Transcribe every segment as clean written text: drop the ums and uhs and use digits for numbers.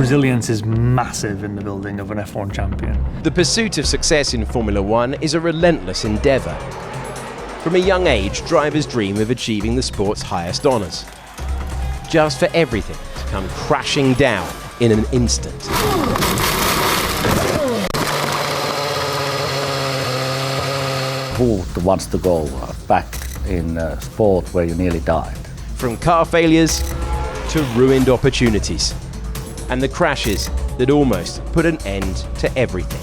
resilience is massive in the building of an F1 champion. The pursuit of success in Formula One is a relentless endeavour. From a young age, drivers dream of achieving the sport's highest honours, just for everything to come crashing down in an instant. Who wants to go back in a sport where you nearly died? From car failures to ruined opportunities, and the crashes that almost put an end to everything.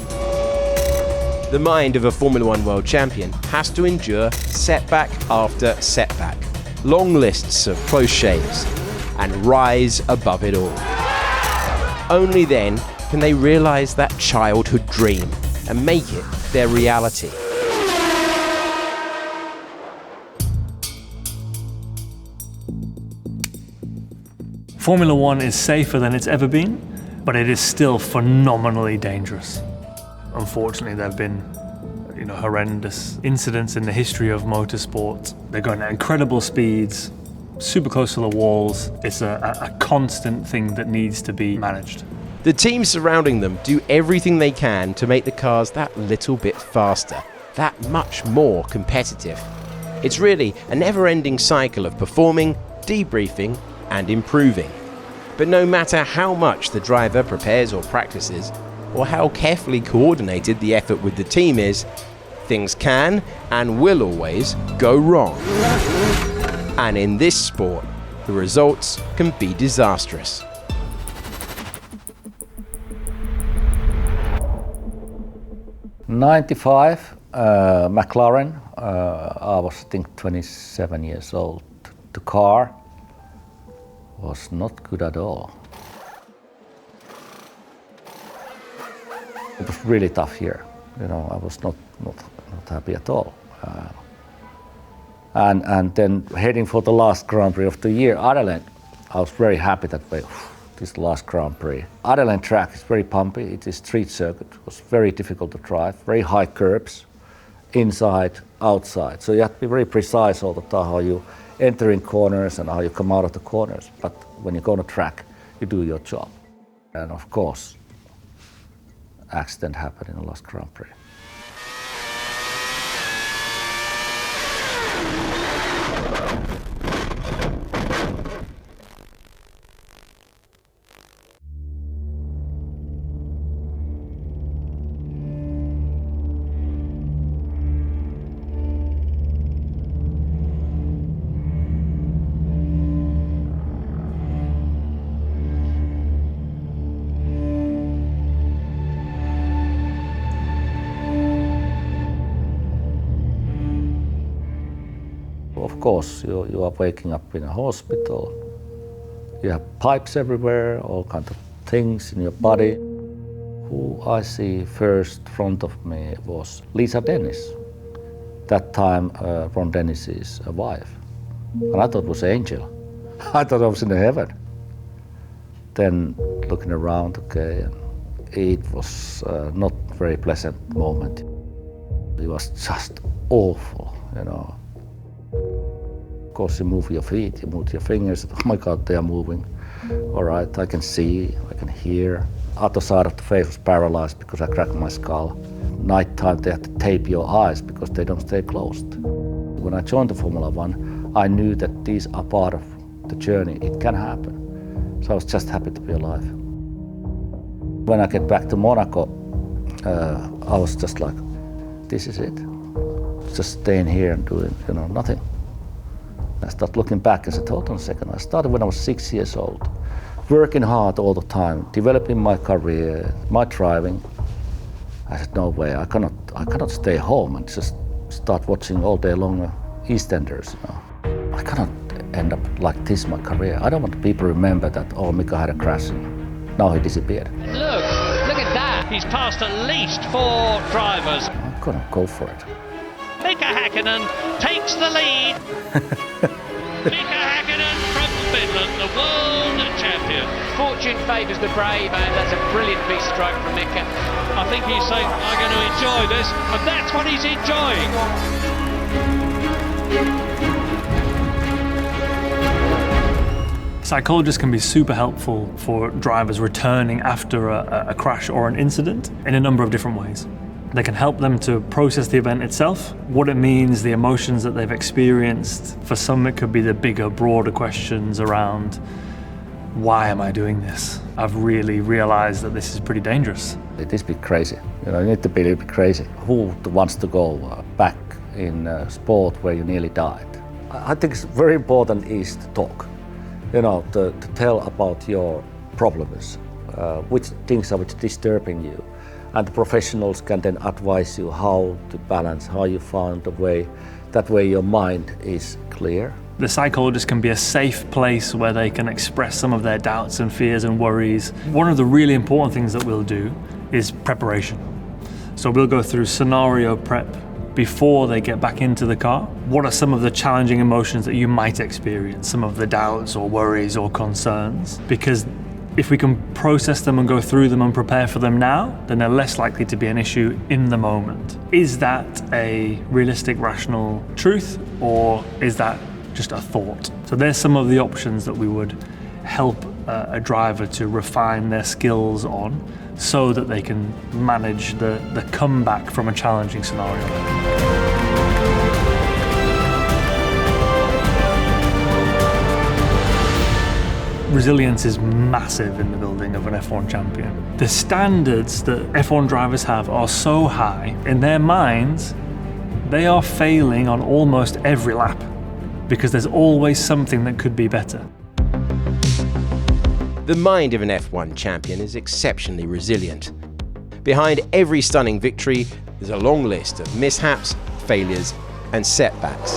The mind of a Formula One world champion has to endure setback after setback, long lists of close shaves, and rise above it all. Only then can they realise that childhood dream and make it their reality. Formula One is safer than it's ever been, but it is still phenomenally dangerous. Unfortunately, there have been horrendous incidents in the history of motorsport. They're going at incredible speeds, super close to the walls. It's a constant thing that needs to be managed. The teams surrounding them do everything they can to make the cars that little bit faster, that much more competitive. It's really a never-ending cycle of performing, debriefing, and improving. But no matter how much the driver prepares or practices, or how carefully coordinated the effort with the team is, things can and will always go wrong. And in this sport, the results can be disastrous. '95, McLaren, I was I think 27 years old. The car was not good at all. It was really tough year. I was not happy at all. And then heading for the last Grand Prix of the year, Adelaide, I was very happy that way. This last Grand Prix. Adelaide track is very bumpy. It is street circuit. It was very difficult to drive. Very high curbs, inside, outside. So you have to be very precise all the time how you enter in corners and how you come out of the corners. But when you go on a track, you do your job. And of course, accident happened in the last Grand Prix. Of course, you are waking up in a hospital. You have pipes everywhere, all kinds of things in your body. Who I see first in front of me was Lisa Dennis. That time, Ron Dennis's wife. And I thought it was an angel. I thought I was in heaven. Then looking around, okay, and it was not a very pleasant moment. It was just awful, Of course, you move your feet, you move your fingers. Oh my God, they are moving. All right, I can see, I can hear. Other side of the face was paralyzed because I cracked my skull. Nighttime, they have to tape your eyes because they don't stay closed. When I joined the Formula One, I knew that these are part of the journey. It can happen. So I was just happy to be alive. When I get back to Monaco, I was just like, this is it. Just staying here and doing, nothing. I started looking back and said, hold on a second. I started when I was 6 years old, working hard all the time, developing my career, my driving. I said, no way, I cannot stay home and just start watching all day long EastEnders. I cannot end up like this my career. I don't want people to remember that, oh, Mika had a crash and now he disappeared. Look at that. He's passed at least 4 drivers. I couldn't go for it. Mika Hakkinen takes the lead. Mika Hakkinen from Finland, the world champion. Fortune favours the brave, and that's a brilliant piece of stroke from Mika. I think he's saying, I'm going to enjoy this, and that's what he's enjoying. Psychologists can be super helpful for drivers returning after a crash or an incident in a number of different ways. They can help them to process the event itself, what it means, the emotions that they've experienced. For some, it could be the bigger, broader questions around, why am I doing this? I've really realized that this is pretty dangerous. It is a bit crazy. You need to be a bit crazy. Who wants to go back in a sport where you nearly died? I think it's very important is to talk. To tell about your problems, which things are disturbing you. And the professionals can then advise you how to balance, how you find a way. That way your mind is clear. The psychologist can be a safe place where they can express some of their doubts and fears and worries. One of the really important things that we'll do is preparation. So we'll go through scenario prep before they get back into the car. What are some of the challenging emotions that you might experience? Some of the doubts or worries or concerns? Because if we can process them and go through them and prepare for them now, then they're less likely to be an issue in the moment. Is that a realistic, rational truth, or is that just a thought? So there's some of the options that we would help a driver to refine their skills on so that they can manage the comeback from a challenging scenario. Resilience is massive in the building of an F1 champion. The standards that F1 drivers have are so high. In their minds, they are failing on almost every lap because there's always something that could be better. The mind of an F1 champion is exceptionally resilient. Behind every stunning victory, there's a long list of mishaps, failures, and setbacks.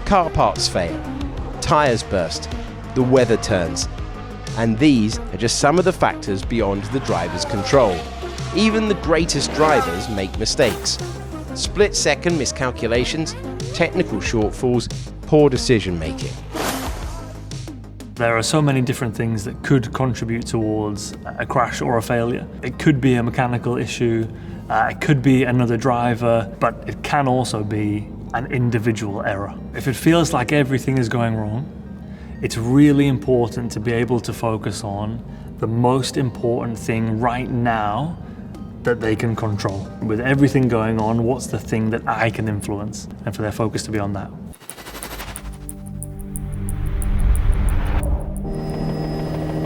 Car parts fail. Tyres burst, the weather turns, and these are just some of the factors beyond the driver's control. Even the greatest drivers make mistakes. Split-second miscalculations, technical shortfalls, poor decision-making. There are so many different things that could contribute towards a crash or a failure. It could be a mechanical issue, it could be another driver, but it can also be an individual error. If it feels like everything is going wrong, it's really important to be able to focus on the most important thing right now that they can control. With everything going on, what's the thing that I can influence? And for their focus to be on that.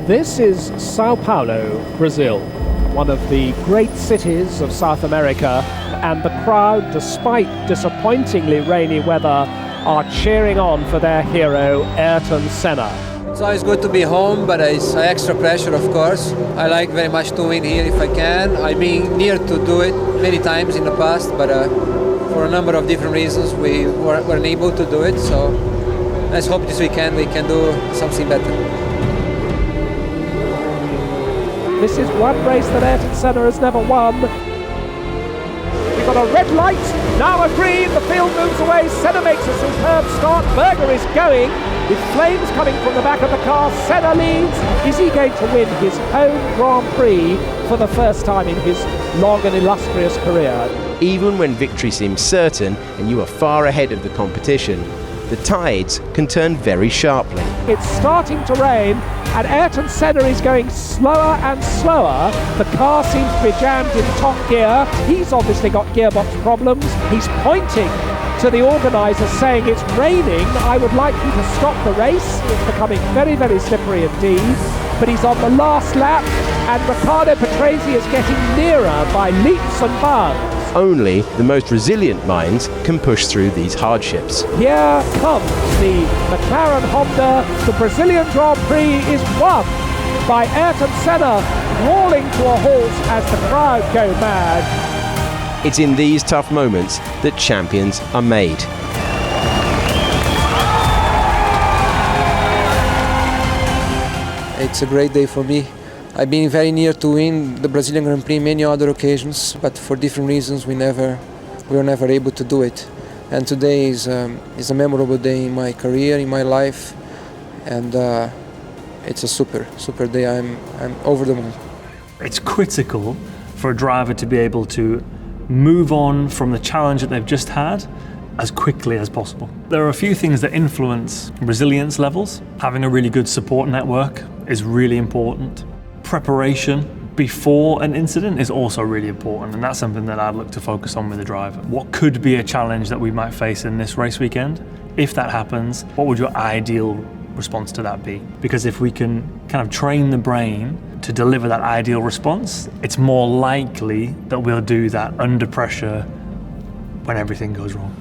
This is Sao Paulo, Brazil, one of the great cities of South America, and the crowd, despite disappointingly rainy weather, are cheering on for their hero, Ayrton Senna. It's always good to be home, but it's extra pressure, of course. I like very much to win here if I can. I've been near to do it many times in the past, but for a number of different reasons we weren't able to do it, so let's hope this weekend we can do something better. This is one race that Ayrton Senna has never won. We've got a red light, now a green, the field moves away, Senna makes a superb start, Berger is going, with flames coming from the back of the car, Senna leads. Is he going to win his home Grand Prix for the first time in his long and illustrious career? Even when victory seems certain and you are far ahead of the competition, the tides can turn very sharply. It's starting to rain, and Ayrton Senna is going slower and slower. The car seems to be jammed in top gear. He's obviously got gearbox problems. He's pointing to the organisers saying, it's raining, I would like you to stop the race. It's becoming very, very slippery indeed. But he's on the last lap, and Riccardo Patrese is getting nearer by leaps and bounds. Only the most resilient minds can push through these hardships. Here comes the McLaren Honda. The Brazilian Grand Prix is won by Ayrton Senna, crawling to a halt as the crowd go mad. It's in these tough moments that champions are made. It's a great day for me. I've been very near to win the Brazilian Grand Prix many other occasions, but for different reasons we were never able to do it. And today is a memorable day in my career, in my life, and it's a super day. I'm over the moon. It's critical for a driver to be able to move on from the challenge that they've just had as quickly as possible. There are a few things that influence resilience levels. Having a really good support network is really important. Preparation before an incident is also really important, and that's something that I'd look to focus on with the driver. What could be a challenge that we might face in this race weekend? If that happens, what would your ideal response to that be? Because if we can kind of train the brain to deliver that ideal response, it's more likely that we'll do that under pressure when everything goes wrong.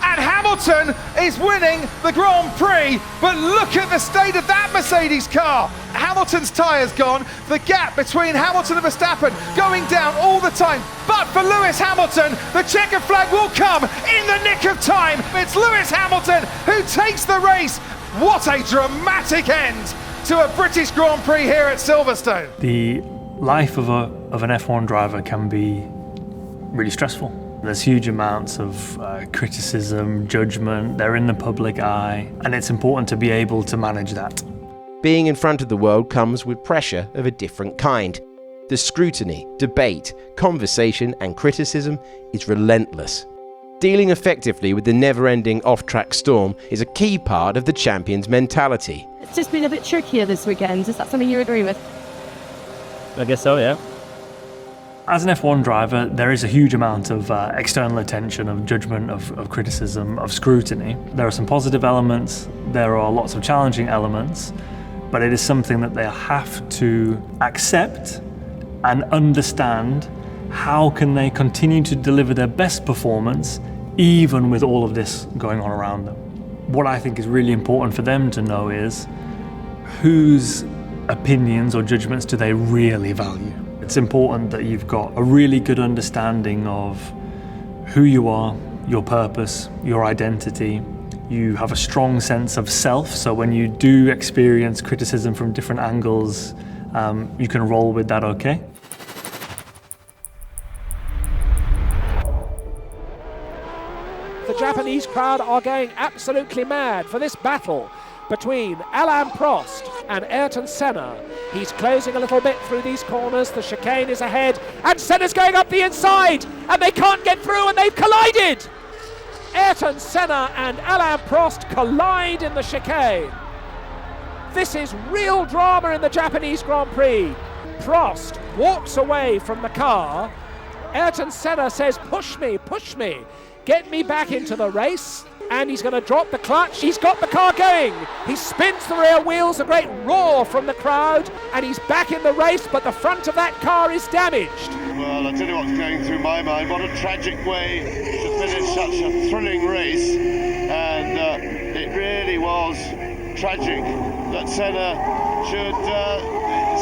And Hamilton is winning the Grand Prix, but look at the state of that Mercedes car. Hamilton's tyre's gone, the gap between Hamilton and Verstappen going down all the time. But for Lewis Hamilton, the checkered flag will come in the nick of time. It's Lewis Hamilton who takes the race. What a dramatic end to a British Grand Prix here at Silverstone. The life of an F1 driver can be really stressful. There's huge amounts of criticism, judgment, they're in the public eye, and it's important to be able to manage that. Being in front of the world comes with pressure of a different kind. The scrutiny, debate, conversation and criticism is relentless. Dealing effectively with the never-ending off-track storm is a key part of the champion's mentality. It's just been a bit trickier this weekend. Is that something you agree with? I guess so, yeah. As an F1 driver, there is a huge amount of external attention, of judgment, of criticism, of scrutiny. There are some positive elements, there are lots of challenging elements, but it is something that they have to accept and understand. How can they continue to deliver their best performance even with all of this going on around them? What I think is really important for them to know is whose opinions or judgments do they really value. It's important that you've got a really good understanding of who you are, your purpose, your identity. You have a strong sense of self, so when you do experience criticism from different angles, you can roll with that okay. The Japanese crowd are going absolutely mad for this battle between Alain Prost and Ayrton Senna. He's closing a little bit through these corners, the chicane is ahead, and Senna's going up the inside, and they can't get through, and they've collided! Ayrton Senna and Alain Prost collide in the chicane. This is real drama in the Japanese Grand Prix. Prost walks away from the car. Ayrton Senna says, push me, get me back into the race. And he's going to drop the clutch. He's got the car going. He spins the rear wheels, a great roar from the crowd, and he's back in the race, but the front of that car is damaged. Well, I'll tell you what's going through my mind. What a tragic way to finish such a thrilling race. And it really was tragic that Senna should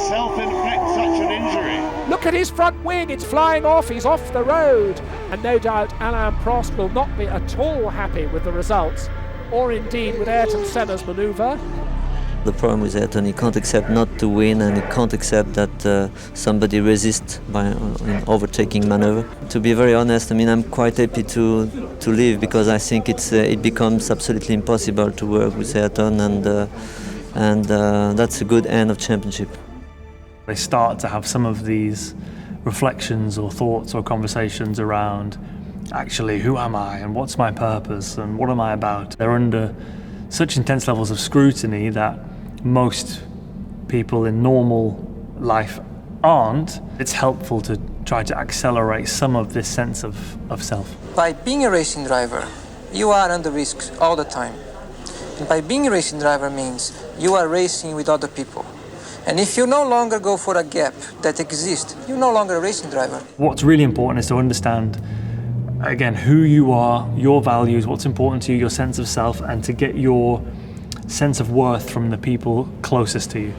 self-inflict such an injury. Look at his front wing, it's flying off, he's off the road. And no doubt Alain Prost will not be at all happy with the results, or indeed with Ayrton Senna's manoeuvre. The problem with Ayrton, he can't accept not to win, and he can't accept that somebody resists by an overtaking maneuver. To be very honest, I mean, I'm quite happy to leave, because I think it becomes absolutely impossible to work with Ayrton, and that's a good end of championship. They start to have some of these reflections or thoughts or conversations around actually who am I and what's my purpose and what am I about. They're under such intense levels of scrutiny that most people in normal life aren't. It's helpful to try to accelerate some of this sense of self. By being a racing driver, you are under risk all the time. And by being a racing driver means you are racing with other people. And if you no longer go for a gap that exists, you're no longer a racing driver. What's really important is to understand, again, who you are, your values, what's important to you, your sense of self, and to get your sense of worth from the people closest to you.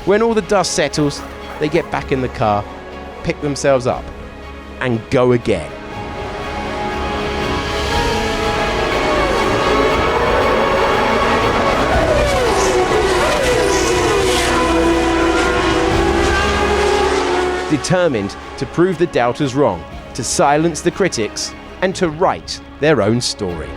When all the dust settles, they get back in the car, pick themselves up, and go again. Determined to prove the doubters wrong, to silence the critics, and to write their own story.